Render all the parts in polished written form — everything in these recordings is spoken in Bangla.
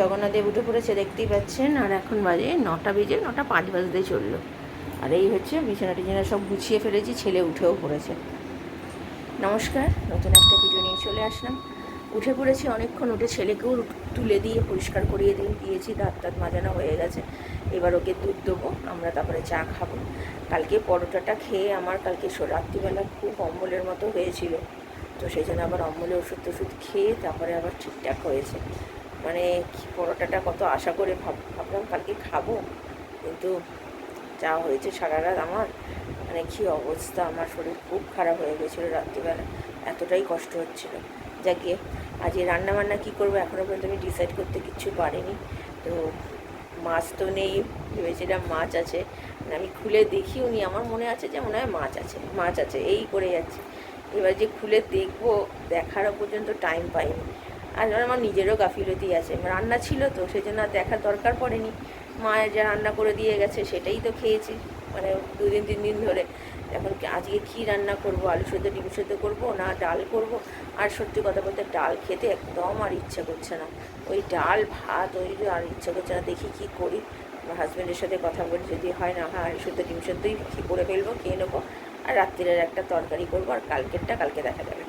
জগন্নাথদেব উঠে পড়েছে দেখতেই পাচ্ছেন। আর এখন বাজে 9টা বেজে 9:05 বাজতে চললো। আর এই হচ্ছে বিছানা টিছানা সব গুছিয়ে ফেলেছি, ছেলে উঠেও পড়েছে। নমস্কার, নতুন একটা ভিডিও নিয়ে চলে আসলাম। উঠে পড়েছি অনেকক্ষণ, উঠে ছেলেকেও তুলে দিয়ে পরিষ্কার করিয়ে দিয়েছি, দাঁত মাজানো হয়ে গেছে। এবার ওকে দুধ দেবো, আমরা তারপরে চা খাবো। কালকে পরোটাটা খেয়ে আমার কালকে রাত্রিবেলা খুব অম্বলের মতো হয়েছিল, তো সেই জন্য আবার অম্বলের ওষুধ খেয়ে তারপরে আবার ঠিকঠাক হয়েছে। মানে পরোটাটা কত আশা করে ভাবলাম কালকে খাবো, কিন্তু যা হয়েছে সারা রাত আমার মানে কী অবস্থা, আমার শরীর খুব খারাপ হয়ে গেছিলো রাত্রিবেলা, এতটাই কষ্ট হচ্ছিল। যাকে আজকে রান্নাবান্না কী করবো এখনও পর্যন্ত আমি ডিসাইড করতে কিচ্ছু পারিনি। তো মাছ তো নেই, ভেবেছিলাম মাছ আছে, আমি খুলে দেখিও নি, আমার মনে আছে যে মনে হয় মাছ আছে এই করে যাচ্ছে। এবার যে খুলে দেখবো, দেখারও পর্যন্ত টাইম পাইনি। আর আমার নিজেরও গাফিলতি আছে, রান্না ছিল তো সেই জন্য আর দেখার দরকার পড়েনি। মায়ের যা রান্না করে দিয়ে গেছে সেটাই তো খেয়েছি, মানে 2-3 দিন ধরে। এখন আজকে কী রান্না করব, আলু সেদ্ধ ডিম সেদ্ধ করবো না ডাল করব। আর সত্যি কথা বলতে ডাল খেতে একদম আর ইচ্ছা করছে না, ওই ডাল ভাত ওই আর ইচ্ছা করছে না। দেখি কী করি, আমার হাজব্যান্ডের সাথে কথা বলি, যদি হয় না হয় আলু সেদ্ধ ডিম সেদ্ধই করে ফেলবো, খেয়ে নেবো। আর রাত্রিরের একটা তরকারি করবো, আর কালকেরটা কালকে দেখা যাবে,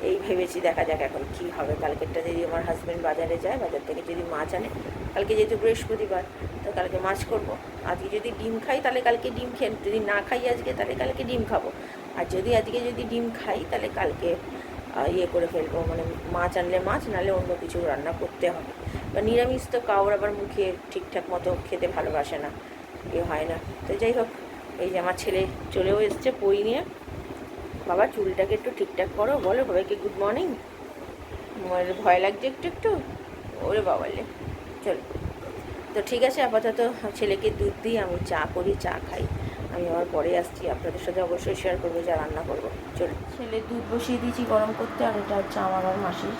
এই ভেবেছি। দেখা যাক এখন কী হবে। কালকেরটা যদি আমার হাজব্যান্ড বাজারে যায়, বাজার থেকে যদি মাছ আনে, কালকে যেহেতু বৃহস্পতিবার তো কালকে মাছ করব। আজকে যদি ডিম খাই তাহলে কালকে ডিম খেয়ে, যদি না খাই আজকে তাহলে কালকে ডিম খাবো। আর যদি আজকে ডিম খাই তাহলে কালকে ইয়ে করে ফেলবো, মানে মাছ আনলে মাছ, নাহলে অন্য কিছু রান্না করতে হবে। বা নিরামিষ তো কাউর আবার মুখে ঠিকঠাক মতো খেতে ভালোবাসে না, ইয়ে হয় না। তো যাই হোক, এই যে আমার ছেলে চলেও এসছে বই নিয়ে। বাবা চুলটাকে একটু ঠিকঠাক করো, বলো সবাইকে গুড মর্নিং। আমার ভয় লাগছে একটু একটু, ওরে বাবালে। চলো, তো ঠিক আছে, আপাতত ছেলেকে দুধ দিই, আমি চা করি, চা খাই। আমি আবার পরে আসছি, আপনাদের সাথে অবশ্যই শেয়ার করবো যা রান্না করবো। চলো, ছেলে দুধ বসিয়ে দিয়েছি গরম করতে। আর এটা হচ্ছে আমার আর মাসির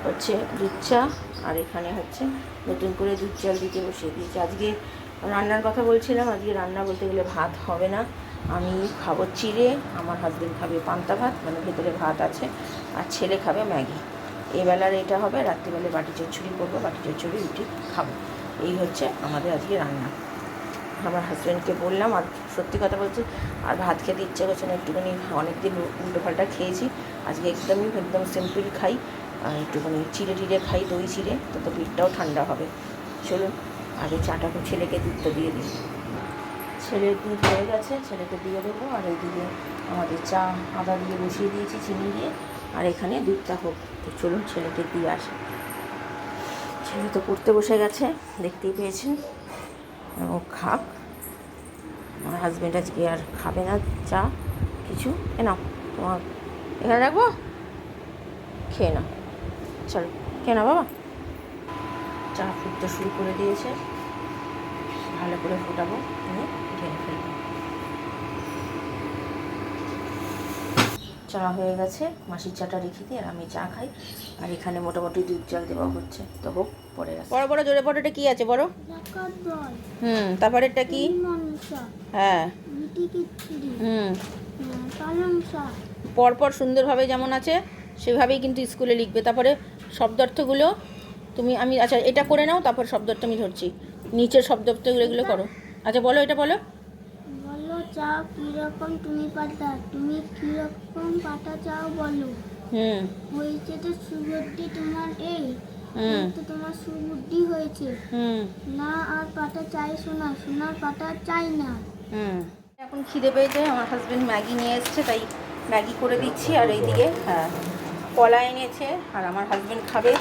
হচ্ছে দুধ চা, আর এখানে হচ্ছে নতুন করে দুধ চাল দিতে বসিয়ে দিয়েছি। আজকে রান্নার কথা বলছিলাম, আজকে রান্না বলতে গেলে ভাত হবে না, আমি খাবো চিড়ে, আমার হাজব্যান্ড খাবে পান্তা ভাত, মানে ভেতরে ভাত আছে, আর ছেলে খাবে ম্যাগি। এবেলার এটা হবে, রাত্রিবেলায় বাটি চচ্চড়ি করবো, বাটি চচ্চড়ি রুটি খাবো। এই হচ্ছে আমাদের আজকে রান্না। আমার হাজব্যান্ডকে বললাম, আর সত্যি কথা বলছি আর ভাত খেতে ইচ্ছে করছে না, একটুখানি অনেকদিন উল্টোপাল্টা খেয়েছি, আজকে একদম সিম্পল খাই, একটুখানি চিড়ে টিড়ে খাই, দই চিড়ে, তো পেটটাও ঠান্ডা হবে। চলুন আগে চাটাকে ছেলেকে দুধটা দিয়ে দিই। ছেলের দুধ হয়ে গেছে, ছেলেকে দিয়ে দেবো। আর এইদিকে আমাদের চা আদা দিয়ে বসিয়ে দিয়েছি চিনি দিয়ে, আর এখানে দুধটা হোক। তো চলুন ছেলেকে দিয়ে আসে। ছেলে তো পড়তে বসে গেছে, দেখতেই পেয়েছেন, ও খাক। আমার হাজব্যান্ড আজকে আর খাবে না চা কিছু, নাও তোমার এখানে রাখবো, খেয়ে নাও, চলো খেয়ে নাও বাবা। চা ফুটতে শুরু করে দিয়েছে, ভালো করে ফোটাবো, নিয়ে ঢেলে ফেলবো। চা হয়ে গেছে, মাসির চাটা রেখে দিই আর আমি চা খাই। আর এখানে মোটামুটি দুধ চাল দেওয়া হচ্ছে, তো হোক পরে গেছে। বড় বড় জোরে বড়টা কি আছে বড়? তারপরেরটা কি? হ্যাঁ পরপর সুন্দরভাবে যেমন আছে সেভাবেই কিন্তু স্কুলে লিখবে। তারপরে শব্দার্থগুলো আমি আচ্ছা এটা করে নাও, তারপর শব্দার্থ আমি ধরছি, নিচের শব্দার্থগুলো এগুলো করো। আচ্ছা বলো, এটা বলো। চাও কিরকম তুমি পাতা, তুমি কিরকম পাতা চাও বলো। হয়েছে তো সুবুদ্ধি তোমার, এই তো তোমার সুবুদ্ধি হয়েছে। না আর পাতা চাই সোনা, সোনার পাতা চাই না। এখন খিদে পেয়েছে, আমার হাজব্যান্ড ম্যাগি নিয়ে এসছে, তাই ম্যাগি করে দিচ্ছি। আর এইদিকে কলা এনেছে, আর আমার হাজব্যান্ড খাবে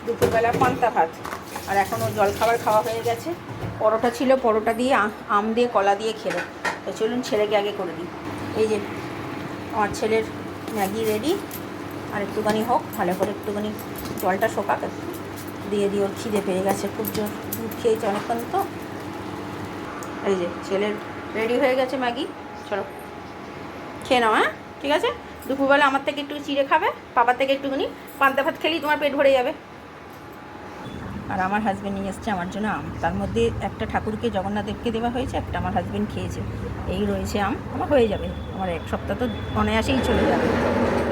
দুপুরবেলা পান্তা ভাত। আর এখনও জলখাবার খাওয়া হয়ে গেছে, পরোটা ছিল, পরোটা দিয়ে আম দিয়ে কলা দিয়ে খেলো। তো চলুন ছেলেকে আগে করে দিই। এই যে আমার ছেলের ম্যাগি রেডি, আর একটুখানি হোক, ভালো করে একটুখানি জলটা শোকাক, দিয়ে ওর খিদে পেয়ে গেছে খুব জোর, দুধ খেয়েছে অনেকক্ষণ তো। এই যে ছেলের রেডি হয়ে গেছে ম্যাগি, চলো খেয়ে নাও। হ্যাঁ ঠিক আছে, দুপুরবেলা আমার থেকে একটু চিড়ে খাবে, পাপার থেকে একটুখানি পান্তা ভাত খেলেই তোমার পেট ভরে যাবে। আর আমার হাজব্যান্ড নিয়ে এসছে আমার জন্য আম, তার মধ্যে একটা ঠাকুরকে জগন্নাথদেবকে দেওয়া হয়েছে, একটা আমার হাজব্যান্ড খেয়েছে, এই রয়েছে আম। আমার হয়ে যাবে, আমার এক সপ্তাহ তো অনায়াসেই চলে যাবে।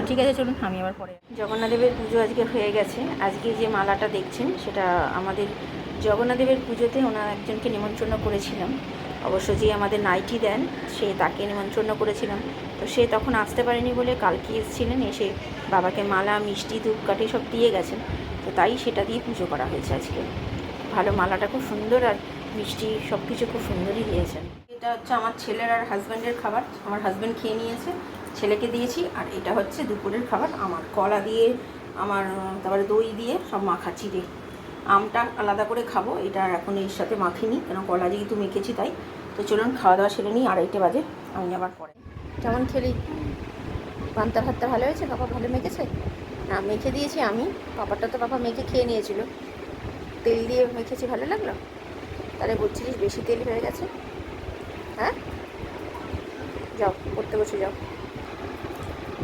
ঠিক আছে, চলুন আমি আবার পরে। জগন্নাথদেবের পুজো আজকে হয়ে গেছে। আজকে যে মালাটা দেখছেন সেটা আমাদের জগন্নাথদেবের পুজোতে ওনার একজনকে নিমন্ত্রণ করেছিলাম। অবশ্য যে আমাদের নাইটি দেন সে তাকে নিমন্ত্রণ করেছিলাম, তো সে তখন আসতে পারেনি বলে কালকে এসেছিলেন, এসে বাবাকে মালা মিষ্টি ধূপকাঠি সব দিয়ে গেছেন। তো তাই সেটা দিয়ে পুজো করা হয়েছে আজকে। ভালো, মালাটা খুব সুন্দর আর মিষ্টি সব কিছু খুব সুন্দরই দিয়েছেন। এটা হচ্ছে আমার ছেলের আর হাজব্যান্ডের খাবার, আমার হাজব্যান্ড খেয়ে নিয়েছে, ছেলেকে দিয়েছি। আর এটা হচ্ছে দুপুরের খাবার আমার, কলা দিয়ে আমার, তারপরে দই দিয়ে সব মাখা চিড়ে। আমটা আলাদা করে খাবো, এটা এখন এর সাথে মাখিনি, কেন কলা যেহেতু মেখেছি তাই। তো চলুন খাওয়া দাওয়া সেরে নিই, 2:30 বাজে, আমি আবার পরে। কেমন খেলি? পান্তা ভাতটা ভালো হয়েছে? পাপা ভালো মেখেছে? না, মেখে দিয়েছি আমি, পাপাটা তো পাপা মেখে খেয়ে নিয়েছিল। তেল দিয়ে মেখেছি, ভালো লাগলো? তাহলে বলছিলিস বেশি তেল হয়ে গেছে? হ্যাঁ, যাও পড়তে বসে যাও।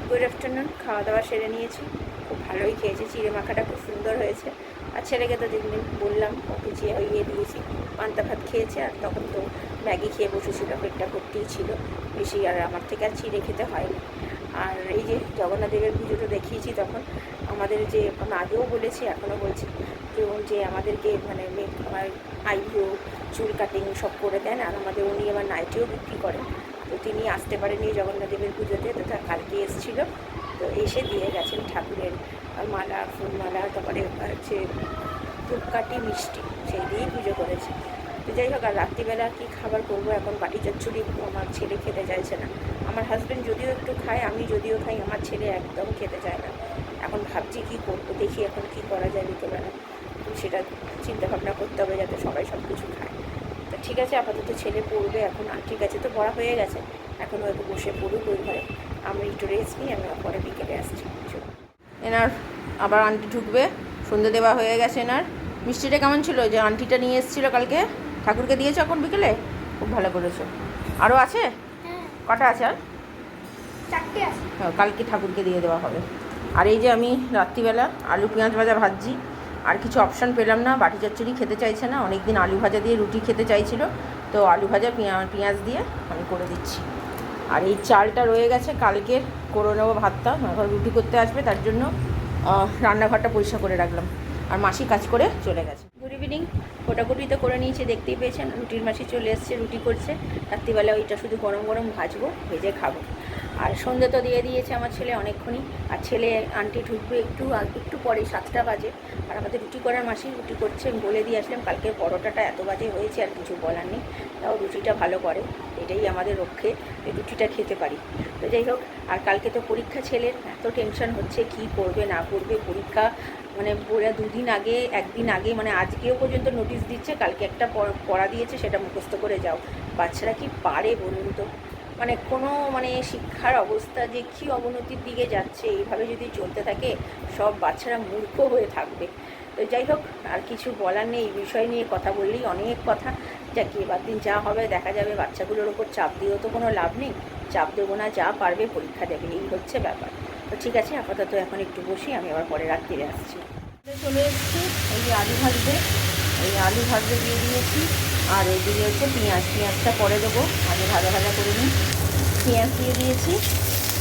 গুড আফটারনুন, খাওয়া দাওয়া সেরে নিয়েছি, খুব ভালোই খেয়েছি, চিড়ে মাখাটা খুব সুন্দর হয়েছে। আর ছেলেকে তো যেদিন বললাম ওকে ইয়ে দিয়েছি, পান্তা ভাত খেয়েছে। আর তখন তো ম্যাগি খেয়ে বসেছিল, পেটটা ভর্তিই ছিল বেশি, আর আমার থেকে আর চিড়ে খেতে হয়নি। আর এই যে জগন্নাথদেবের পুজোটা দেখিয়েছি তখন আমাদের, যে আমি আগেও বলেছি এখনও বলছি, যে আমাদেরকে মানে আমার আইব্রো চুল কাটিং সব করে দেন, আর আমাদের উনি আমার নাইটিও বিক্রি করেন। তো তিনি আসতে পারেনি জগন্নাথদেবের পুজোতে, তো তা কালকে এসেছিলো, তো এসে দিয়ে গেছেন ঠাকুরের মালা, ফুলমালা, তারপরে হচ্ছে ধূপকাঠি মিষ্টি, সেই দিয়েই পুজো করেছে। তো যাই হোক, আর রাত্রিবেলা কী খাবার করবো এখন, বাটি চচ্চড়ি আমার ছেলে খেতে চাইছে না। আমার হাজব্যান্ড যদিও একটু খায়, আমি যদিও খাই, আমার ছেলে একদম খেতে চায় না। এখন ভাবছি কী করবো, দেখি এখন কী করা যায় বিকেলবেলা, সেটা চিন্তা ভাবনা করতে হবে যাতে সবাই সব কিছু খায়। তো ঠিক আছে, আপাতত ছেলে পড়বে এখন, আর ঠিক আছে তো পড়া হয়ে গেছে, এখন হয়তো বসে পড়ুক ওই ঘরে, আমি একটু রেস্ট নিই, আমি পরে বিকেলে আসছি। এনার আবার আন্টি ঢুকবে, সন্ধে দেওয়া হয়ে গেছে এনার। মিষ্টিটা কেমন ছিল? যে আন্টিটা নিয়ে এসেছিলো কালকে, ঠাকুরকে দিয়েছো এখন বিকেলে? খুব ভালো করেছো। আরও আছে? কটা আছে আর? 4টে আছে। কালকে ঠাকুরকে দিয়ে দেওয়া হবে। আর এই যে আমি রাত্রিবেলা আলু পেঁয়াজ ভাজা ভাজছি, আর কিছু অপশান পেলাম না, বাটি চচ্চড়ি খেতে চাইছে না, অনেক দিন আলু ভাজা দিয়ে রুটি খেতে চাইছিল, তো আলু ভাজা পেঁয়াজ দিয়ে আমি করে দিচ্ছি। আর এই চালটা রয়ে গেছে কালকের, করে নেবো ভাতটা, এখন রুটি করতে আসবে, তার জন্য রান্নাঘরটা পরিষ্কার করে রাখলাম। আর মাসি কাজ করে চলে গেছে। গুড ইভিনিং, কোটাকুটি তো করে নিয়েছে, দেখতেই পেয়েছেন রুটির মাসি চলে এসছে, রুটি করছে। রাত্রিবেলা ওইটা শুধু গরম গরম ভাজবো, ভেজে খাবো। আর সন্ধে তো দিয়ে দিয়েছে আমার ছেলে অনেকক্ষণই, আর ছেলে আন্টি ঢুকবে একটু পরে, 7টা বাজে। আর আমাদের রুটি করার মাসি রুটি করছে, বলে দিয়ে আসলাম কালকে পরোটাটা এত বাজে হয়েছে, আর কিছু বলার নেই, তাও রুটিটা ভালো করে, এটাই আমাদের রক্ষে, এই রুটিটা খেতে পারি। তো যাই হোক, আর কালকে তো পরীক্ষা ছেলের, এত টেনশন হচ্ছে কি করবে না করবে, পরীক্ষা মানে ওরা 2 দিন আগে, 1 দিন আগে, মানে আজকেও পর্যন্ত নোটিশ দিচ্ছে, কালকে একটা পড়া দিয়েছে, সেটা মুখস্থ করে যাও। বাচ্চারা কি পারে বলুন তো? মানে কোনো মানে শিক্ষার অবস্থা যে কী অবনতির দিকে যাচ্ছে, এইভাবে যদি চলতে থাকে সব বাচ্চারা মূর্খ হয়ে থাকবে। তো যাই হোক, আর কিছু বলার নেই, এই বিষয় নিয়ে কথা বললেই অনেক কথা, যা কি এবার দিন যা হবে দেখা যাবে। বাচ্চাগুলোর ওপর চাপ দিয়েও তো কোনো লাভ নেই, চাপ দেবো না, যা পারবে পরীক্ষা দেবে, এই হচ্ছে ব্যাপার। তো ঠিক আছে, আপাতত এখন একটু বসি, আমি আবার পরে রাত্রিরে আসছি। চলে এসেছি, এই যে আলু ভাজবে, এই আলু ভাজতে দিয়ে দিয়েছি। আর এইদিকে হচ্ছে পেঁয়াজটা পরে দেবো, আগে ভাজা করে নিই। পেঁয়াজ দিয়ে দিয়েছি,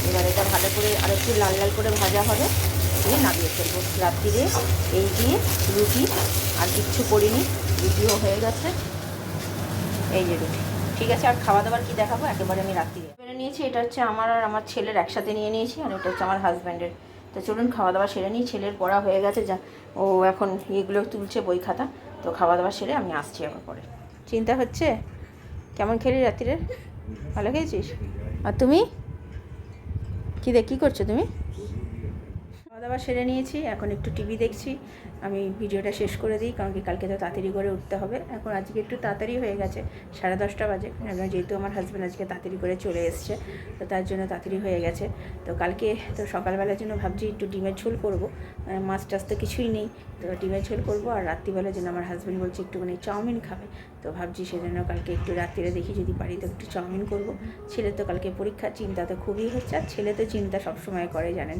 এবার এটা ভালো করে আর একটু লাল লাল করে ভাজা হবে, দিয়ে নামিয়ে ফেলবো। রাত্রিরে এই দিয়ে রুটি, আর কিচ্ছু করিনি, রুটিও হয়ে গেছে, এই যে রুটি। ঠিক আছে, আর খাওয়া দাওয়ার কি দেখাবো, একেবারে আমি রাত্রিরে বেড়ে নিয়েছি। এটা হচ্ছে আমার আর আমার ছেলের একসাথে নিয়ে নিয়েছি, আর এটা হচ্ছে আমার হাজব্যান্ডের। তো চলুন খাওয়া দাওয়া সেরে নিই, ছেলের পড়া হয়ে গেছে, যা ও এখন এগুলো তুলছে বই খাতা। তো খাওয়া দাওয়া সেরে আমি আসছি আবার পরে। চিন্তা হচ্ছে কেমন খেলি রাত্রিরে? ভালো খেয়েছিস? আর তুমি কী করছো তুমি? খাওয়া দাওয়া সেরে নিয়েছি, এখন একটু টিভি দেখছি। আমি ভিডিওটা শেষ করে দিই, কারণ কি কালকে তো তাড়াতাড়ি করে উঠতে হবে। এখন আজকে একটু তাড়াতাড়ি হয়ে গেছে, 10:30 বাজে, যেহেতু আমার হাজব্যান্ড আজকে তাড়াতাড়ি করে চলে এসছে, তো তার জন্য তাড়াতাড়ি হয়ে গেছে। তো কালকে তো সকালবেলার জন্য ভাবছি একটু ডিমের ঝোল করবো, মাছ টাছ তো কিছুই নেই, তো ডিমের ঝোল করবো। আর রাত্রিবেলার জন্য আমার হাজব্যান্ড বলছে একটুখানি চাউমিন খাবে, তো ভাবছি সেজন্য কালকে একটু রাত্রিরে দেখি যদি পারি তো একটু চাউমিন করবো। ছেলে তো কালকে পরীক্ষার চিন্তা তো খুবই হচ্ছে, আর ছেলে তো চিন্তা সবসময় করে জানেন,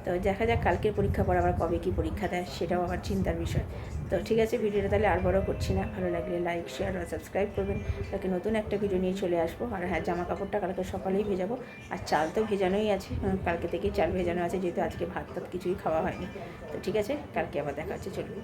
তো দেখা যাক কালকের পরীক্ষার পর আবার কবে কী পরীক্ষা দেয় সেটাও আবার চিন্তার বিষয়। তো ঠিক আছে, ভিডিওটা তাহলে আর বড় করছি না, ভালো লাগলে লাইক শেয়ার আর সাবস্ক্রাইব করবেন। তাকে নতুন একটা ভিডিও নিয়ে চলে আসবো। আর হ্যাঁ, জামা কাপড়টা কালকে সকালেই ভেজাবো, আর চাল তো ভেজানোই আছে, কালকে থেকেই চাল ভেজানো আছে, যেহেতু আজকে ভাত টাত কিছুই খাওয়া হয়নি। তো ঠিক আছে, কালকে আবার দেখা হচ্ছে, চলুন।